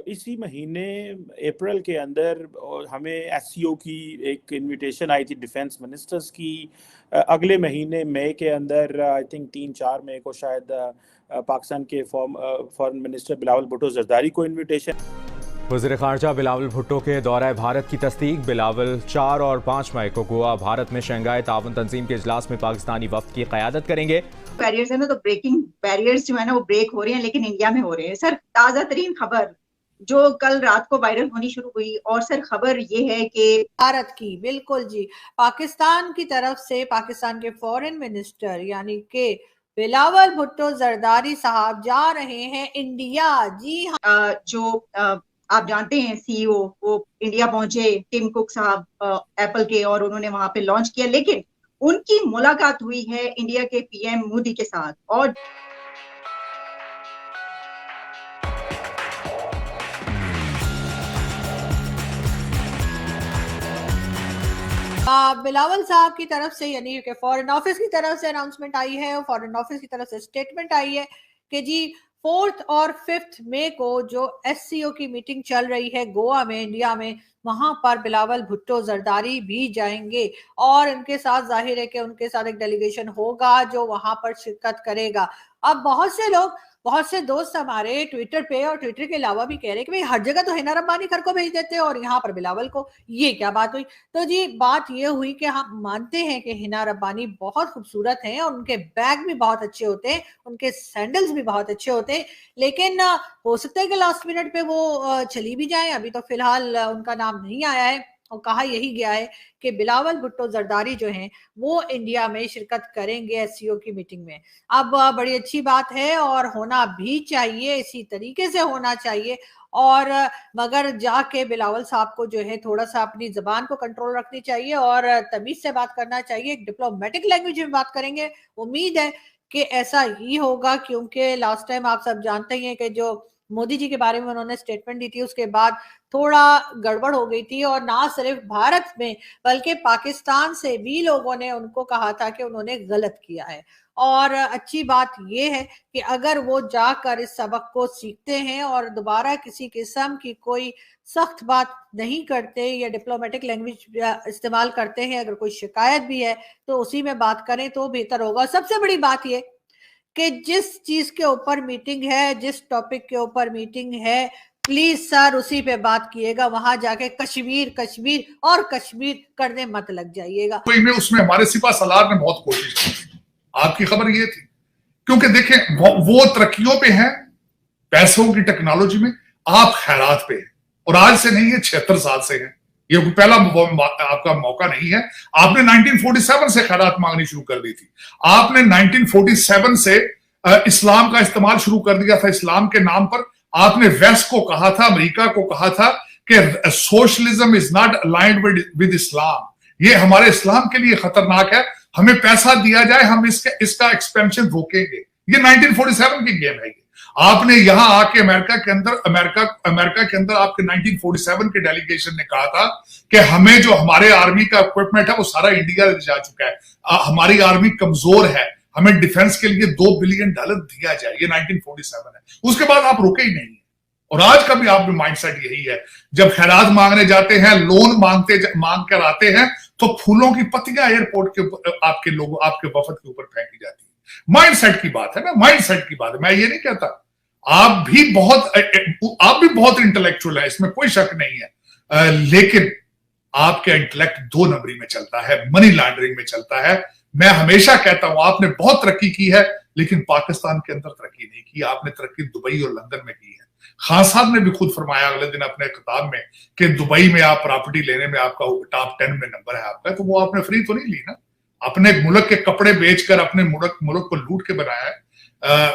इसी महीने अप्रैल के अंदर हमें एससीओ की एक इनविटेशन आई थी डिफेंस मिनिस्टर्स की। अगले महीने मई के अंदर आई थिंक 3-4 मई को शायद पाकिस्तान के फॉरेन मिनिस्टर बिलावल भुट्टो जरदारी को इनविटेशन। वज़ीर ख़ारजा बिलावल भुट्टो के दौरे भारत की तस्दीक। बिलावल 4 और 5 मई को गोवा भारत में शंघाई ताउन तंजीम के इजलास में पाकिस्तानी वफ्द की क़यादत करेंगे। बैरियर्स है ना, तो ब्रेकिंग बैरियर्स जो है ना वो ब्रेक हो रहे हैं, लेकिन इंडिया में हो रहे हैं। सर ताज़ा तरीन खबर जो कल रात को वायरल होनी शुरू हुई, और सर खबर ये है कि भारत की, बिल्कुल जी, पाकिस्तान की तरफ से पाकिस्तान के फॉरेन मिनिस्टर यानी कि बिलावल भुट्टो जरदारी साहब जा रहे हैं इंडिया। जी हाँ, जो आप जानते हैं सीईओ वो इंडिया पहुंचे, टिम कुक साहब एप्पल के, और उन्होंने वहां पे लॉन्च किया। लेकिन उनकी मुलाकात हुई है इंडिया के पीएम मोदी के साथ। और बिलावल साहब की तरफ से यानी कि फॉरेन ऑफिस की तरफ से अनाउंसमेंट आई है, और फॉरेन ऑफिस की तरफ से स्टेटमेंट आई है कि जी 4 और 5 मई को जो एससीओ की मीटिंग चल रही है गोवा में, इंडिया में, वहां पर बिलावल भुट्टो जरदारी भी जाएंगे, और उनके साथ जाहिर है कि उनके साथ एक डेलीगेशन होगा जो वहां पर शिरकत करेगा। अब बहुत से लोग, बहुत से दोस्त हमारे ट्विटर पे और ट्विटर के अलावा भी कह रहे हैं कि भाई हर जगह तो हिना रब्बानी खर को भेज देते हैं और यहाँ पर बिलावल को, ये क्या बात हुई? तो जी बात ये हुई कि हम मानते हैं कि हिना रब्बानी बहुत खूबसूरत हैं और उनके बैग भी बहुत अच्छे होते हैं, उनके सैंडल्स भी बहुत अच्छे होते हैं, लेकिन हो सकता है कि लास्ट मिनट पे वो चली भी जाए। अभी तो फिलहाल उनका नाम नहीं आया है, और कहा यही गया है कि बिलावल भुट्टो जरदारी जो हैं वो इंडिया में शिरकत करेंगे एससीओ की मीटिंग में। अब बड़ी अच्छी बात है और होना भी चाहिए, इसी तरीके से होना चाहिए। और मगर जाके बिलावल साहब को जो है थोड़ा सा अपनी जबान को कंट्रोल रखनी चाहिए और तमीज से बात करना चाहिए, एक डिप्लोमेटिक लैंग्वेज में बात करेंगे। उम्मीद है कि ऐसा ही होगा, क्योंकि लास्ट टाइम आप सब जानते ही हैं कि जो मोदी जी के बारे में उन्होंने स्टेटमेंट दी थी उसके बाद थोड़ा गड़बड़ हो गई थी, और ना सिर्फ भारत में बल्कि पाकिस्तान से भी लोगों ने उनको कहा था कि उन्होंने गलत किया है। और अच्छी बात यह है कि अगर वो जाकर इस सबक को सीखते हैं और दोबारा किसी किस्म की कोई सख्त बात नहीं करते या डिप्लोमेटिक लैंग्वेज इस्तेमाल करते हैं, अगर कोई शिकायत भी है तो उसी में बात करें तो बेहतर होगा। सबसे बड़ी बात यह कि जिस चीज के ऊपर मीटिंग है, जिस टॉपिक के ऊपर मीटिंग है, प्लीज सर उसी पे बात कीजिएगा, वहां जाके कश्मीर कश्मीर और कश्मीर करने मत लग जाइएगा। उसमें हमारे सिपा सलार ने बहुत कोशिश की। आपकी खबर ये थी, क्योंकि देखें वो तरक्कियों पे हैं, पैसों की टेक्नोलॉजी में, आप खैरात पे हैं, और आज से नहीं है 76 साल से है। ये पहला आपका मौका नहीं है। आपने 1947 से खैरात मांगनी शुरू कर दी थी। आपने 1947 से इस्लाम का इस्तेमाल शुरू कर दिया था। इस्लाम के नाम पर आपने वेस्ट को कहा था, अमेरिका को कहा था कि socialism is not aligned with इस्लाम, ये हमारे इस्लाम के लिए खतरनाक है, हमें पैसा दिया जाए, हम इसका एक्सपेंशन रोकेंगे। ये 1947 की गेम है। आपने यहां आके अमेरिका के अंदर आपके 1947 के डेलीगेशन ने कहा था कि हमें जो हमारे आर्मी का इक्विपमेंट है वो सारा इंडिया जा चुका है, हमारी आर्मी कमजोर है, हमें डिफेंस के लिए $2 बिलियन दिया जाए। ये 1947 है। उसके बाद आप रुके ही नहीं, और आज का भी आप माइंडसेट यही है। जब खैरात मांगने जाते हैं, लोन मांग कर आते हैं, तो फूलों की पत्तियां एयरपोर्ट के आपके वफद के ऊपर फेंकी जाती है। माइंडसेट की बात है ना, माइंडसेट की बात है। मैं ये नहीं कहता, आप भी बहुत इंटेलेक्चुअल है, इसमें कोई शक नहीं है, लेकिन आपका इंटेलेक्ट 2 नंबरी में चलता है, मनी लॉन्ड्रिंग में चलता है। मैं हमेशा कहता हूं आपने बहुत तरक्की की है, लेकिन पाकिस्तान के अंदर तरक्की नहीं की। आपने तरक्की दुबई और लंदन में की है। खान साहब ने भी खुद फरमाया अगले दिन अपने खिताब में कि दुबई में आप प्रॉपर्टी लेने में आपका टॉप 10 में नंबर है आपका, तो वो आपने फ्री तो नहीं ली ना, अपने मुल्क के कपड़े बेचकर अपने मुल्क को लूट के बनाया है।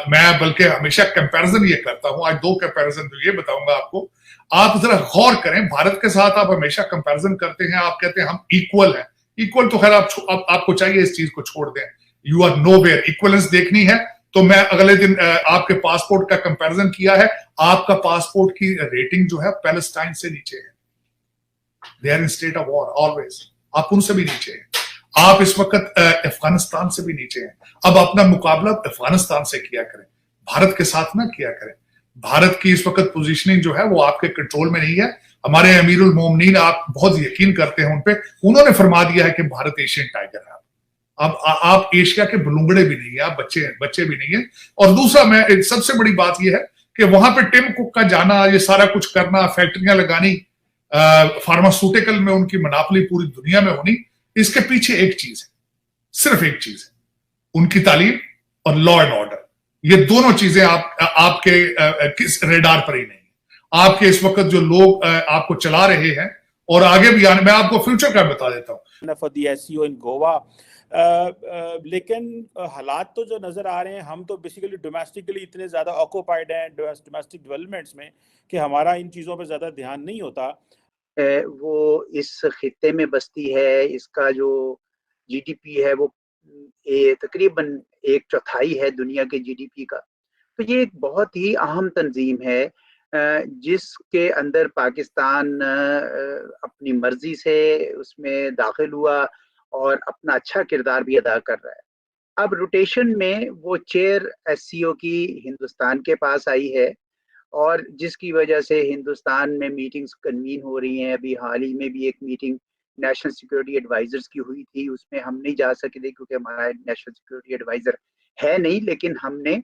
मैं बल्कि हमेशा कंपैरिजन ये करता हूं, आज 2 कंपैरिजन तो ये बताऊंगा आपको, आप जरा गौर करें। भारत के साथ आप हमेशा कंपैरिजन करते हैं, आप कहते हैं हम इक्वल हैं। इक्वल तो खैर आपको चाहिए इस चीज को छोड़ दें, यू आर नोवेयर। इक्वलेंस देखनी है तो मैं अगले दिन आपके पासपोर्ट का कंपैरिजन किया है, आपका पासपोर्ट की रेटिंग जो है पैलेस्टाइन से नीचे है, they are in state of war always, आप उनसे भी नीचे हैं। आप इस वक्त अफगानिस्तान से भी नीचे हैं। अब अपना मुकाबला अफगानिस्तान से किया करें, भारत के साथ ना किया करें। भारत की इस वक्त पोजीशनिंग जो है वो आपके कंट्रोल में नहीं है। हमारे अमीरुल मोमिनीन, आप बहुत यकीन करते हैं उन पे, उन्होंने फरमा दिया है कि भारत एशियन टाइगर है। अब आप एशिया के बलूंगड़े भी नहीं है, आप बच्चे भी नहीं है। और दूसरा, मैं सबसे बड़ी बात यह है कि वहां पे टिम कुक का जाना, ये सारा कुछ करना, फैक्ट्रियां लगानी, फार्मास्यूटिकल में उनकी मनापली पूरी दुनिया में होनी, इसके पीछे एक चीज है, सिर्फ एक चीज है, उनकी तालीम और लॉ एंड ऑर्डर। ये दोनों चीजें आपके किस रेडार पर ही नहीं है। आपके इस वक्त जो लोग आपको चला रहे हैं और आगे भी आने, मैं आपको फ्यूचर का बता देता हूँ फॉर द एससीओ इन गोवा। लेकिन हालात तो जो नजर आ रहे हैं, हम तो बेसिकली डोमेस्टिकली इतने ज्यादा ऑक्यूपाइड हैं डोमेस्टिक डेवलपमेंट्स में कि हमारा इन चीजों पे ज्यादा ध्यान नहीं होता। वो इस खित्ते में बसती है, इसका जो जीडीपी है वो तकरीबन 1/4 है दुनिया के जीडीपी का। तो ये एक बहुत ही अहम तंजीम है जिसके अंदर पाकिस्तान अपनी मर्जी से उसमें दाखिल हुआ और अपना अच्छा किरदार भी अदा कर रहा है। अब रोटेशन में वो चेयर एससीओ की हिंदुस्तान के पास आई है और जिसकी वजह से हिंदुस्तान में मीटिंग्स कन्वीन हो रही हैं। अभी हाल ही में भी एक मीटिंग नेशनल सिक्योरिटी एडवाइजर्स की हुई थी, उसमें हम नहीं जा सके थे क्योंकि हमारा नेशनल सिक्योरिटी एडवाइजर है नहीं, लेकिन हमने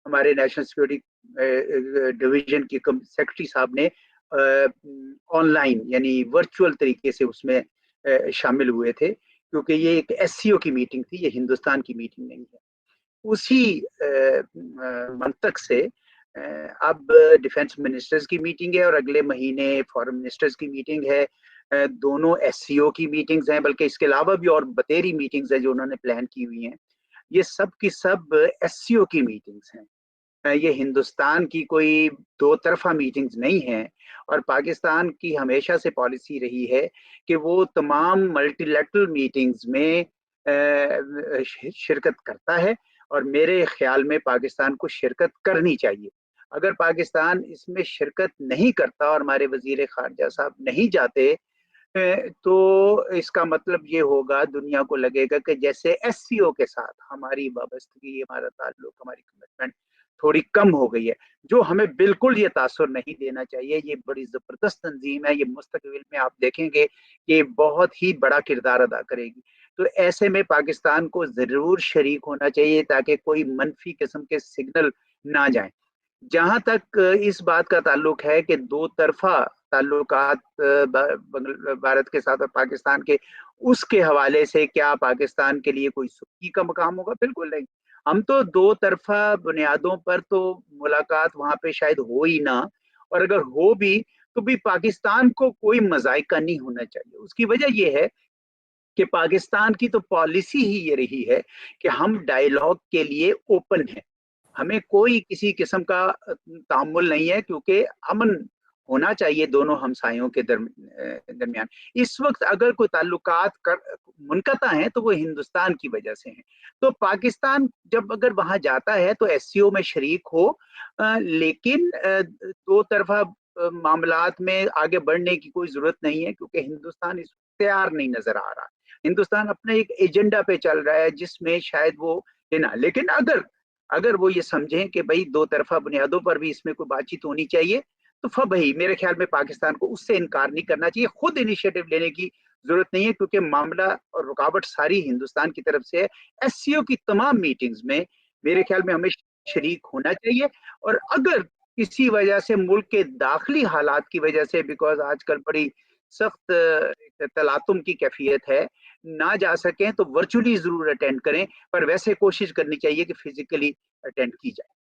हमारे नेशनल सिक्योरिटी डिवीजन के सेक्रेटरी साहब ने ऑनलाइन यानी वर्चुअल तरीके से उसमें शामिल हुए थे, क्योंकि ये एक एससीओ की मीटिंग थी, ये हिंदुस्तान की मीटिंग नहीं है। उसी मंतक से अब डिफेंस मिनिस्टर्स की मीटिंग है और अगले महीने फॉरेन मिनिस्टर्स की मीटिंग है। दोनों एससीओ की मीटिंग्स हैं, बल्कि इसके अलावा भी और बतेरी मीटिंग्स हैं जो उन्होंने प्लान की हुई हैं। ये सब की सब एससीओ की मीटिंग्स हैं, ये हिंदुस्तान की कोई दो तरफा मीटिंग्स नहीं है। और पाकिस्तान की हमेशा से पॉलिसी रही है कि वो तमाम मल्टीलैटरल मीटिंग्स में शिरकत करता है और मेरे ख्याल में पाकिस्तान को शिरकत करनी चाहिए। अगर पाकिस्तान इसमें शिरकत नहीं करता और हमारे वजीर खारजा साहब नहीं जाते तो इसका मतलब ये होगा, दुनिया को लगेगा कि जैसे एससीओ के साथ हमारी वाबस्तगी, हमारा ताल्लुक, हमारी कमिटमेंट थोड़ी कम हो गई है, जो हमें बिल्कुल ये तासुर नहीं देना चाहिए। ये बड़ी ज़बरदस्त तंजीम है, ये मुस्तकबिल में आप देखेंगे कि बहुत ही बड़ा किरदार अदा करेगी। तो ऐसे में पाकिस्तान को ज़रूर शरीक होना चाहिए ताकि कोई मनफी किस्म के सिग्नल ना जाएं। जहां तक इस बात का ताल्लुक है कि दो तरफा ताल्लुकात भारत के साथ और पाकिस्तान के, उसके हवाले से क्या पाकिस्तान के लिए कोई सुर्खी का मकाम होगा? बिल्कुल नहीं। हम तो दो तरफा बुनियादों पर तो मुलाकात वहां पे शायद हो ही ना, और अगर हो भी तो भी पाकिस्तान को कोई मज़ायका नहीं होना चाहिए। उसकी वजह यह है कि पाकिस्तान की तो पॉलिसी ही ये रही है कि हम डायलॉग के लिए ओपन हैं, हमें कोई किसी किस्म का तामुल नहीं है, क्योंकि अमन होना चाहिए दोनों हमसायों के दरमियान। इस वक्त अगर कोई ताल्लुकात मुनक़ता हैं तो वो हिंदुस्तान की वजह से हैं। तो पाकिस्तान जब अगर वहां जाता है तो एससीओ में शरीक हो, लेकिन दो तरफा मामलात में आगे बढ़ने की कोई जरूरत नहीं है, क्योंकि हिंदुस्तान इस तैयार नहीं नजर आ रहा। हिंदुस्तान अपने एक एजेंडा पे चल रहा है जिसमें शायद वो लेना, लेकिन अगर वो ये समझें कि भाई दो तरफा बुनियादों पर भी इसमें कोई बातचीत होनी चाहिए, तो भाई मेरे ख्याल में पाकिस्तान को उससे इनकार नहीं करना चाहिए। खुद इनिशिएटिव लेने की जरूरत नहीं है, क्योंकि मामला और रुकावट सारी हिंदुस्तान की तरफ से है। एससीओ की तमाम मीटिंग्स में मेरे ख्याल में हमें शरीक होना चाहिए। और अगर किसी वजह से मुल्क के दाखिली हालात की वजह से, बिकॉज आजकल बड़ी सख्त तलातुम की कैफियत है, ना जा सकें तो वर्चुअली जरूर अटेंड करें, पर वैसे कोशिश करनी चाहिए कि फिजिकली अटेंड की जाए।